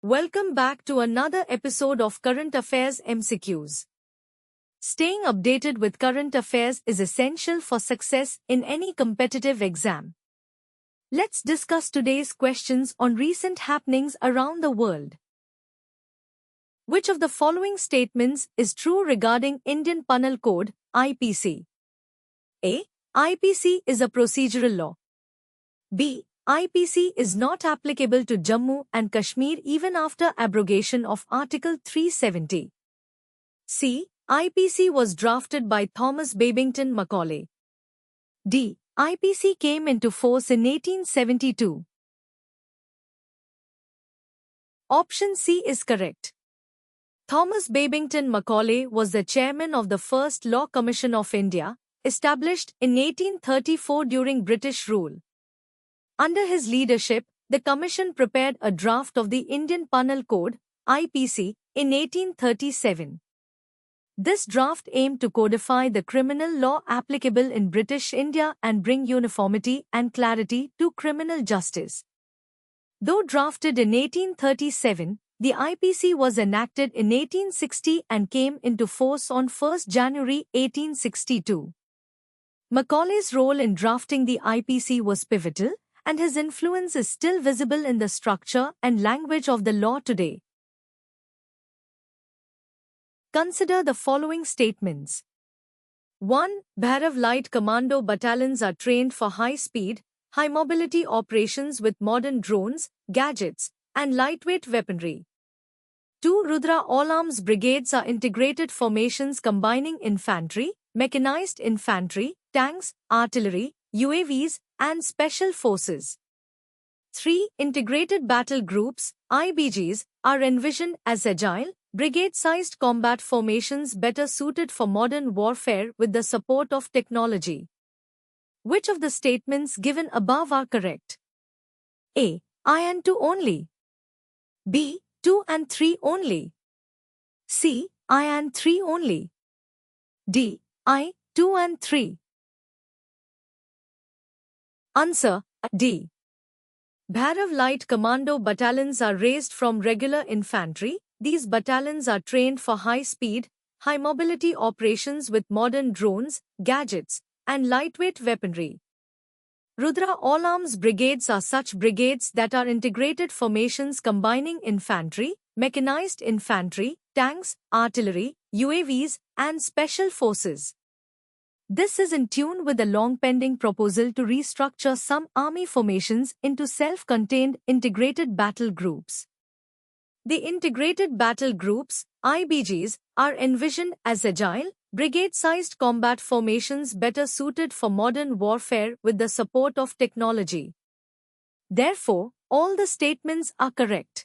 Welcome back to another episode of Current Affairs MCQs. Staying updated with current affairs is essential for success in any competitive exam. Let's discuss today's questions on recent happenings around the world. Which of the following statements is true regarding Indian Penal Code, IPC? A. IPC is a procedural law. B. IPC is not applicable to Jammu and Kashmir even after abrogation of Article 370. C. IPC was drafted by Thomas Babington Macaulay. D. IPC came into force in 1872. Option C is correct. Thomas Babington Macaulay was the chairman of the first Law Commission of India, established in 1834 during British rule. Under his leadership, the Commission prepared a draft of the Indian Penal Code, IPC, in 1837. This draft aimed to codify the criminal law applicable in British India and bring uniformity and clarity to criminal justice. Though drafted in 1837, the IPC was enacted in 1860 and came into force on 1 January 1862. Macaulay's role in drafting the IPC was pivotal, and his influence is still visible in the structure and language of the law today. Consider the following statements. 1. Bhairav Light Commando battalions are trained for high-speed, high-mobility operations with modern drones, gadgets, and lightweight weaponry. 2. Rudra All-Arms Brigades are integrated formations combining infantry, mechanized infantry, tanks, artillery, UAVs, and special forces. 3. Integrated Battle Groups, IBGs, are envisioned as agile, brigade-sized combat formations better suited for modern warfare with the support of technology. Which of the statements given above are correct? A. I and 2 only. B. 2 and 3 only. C. I and 3 only. D. I, 2 and 3. Answer, D. Bhairav Light Commando battalions are raised from regular infantry. These battalions are trained for high-speed, high-mobility operations with modern drones, gadgets, and lightweight weaponry. Rudra All-Arms Brigades are such brigades that are integrated formations combining infantry, mechanized infantry, tanks, artillery, UAVs, and special forces. This is in tune with the long-pending proposal to restructure some army formations into self-contained integrated battle groups. The integrated battle groups, IBGs, are envisioned as agile, brigade-sized combat formations better suited for modern warfare with the support of technology. Therefore, all the statements are correct.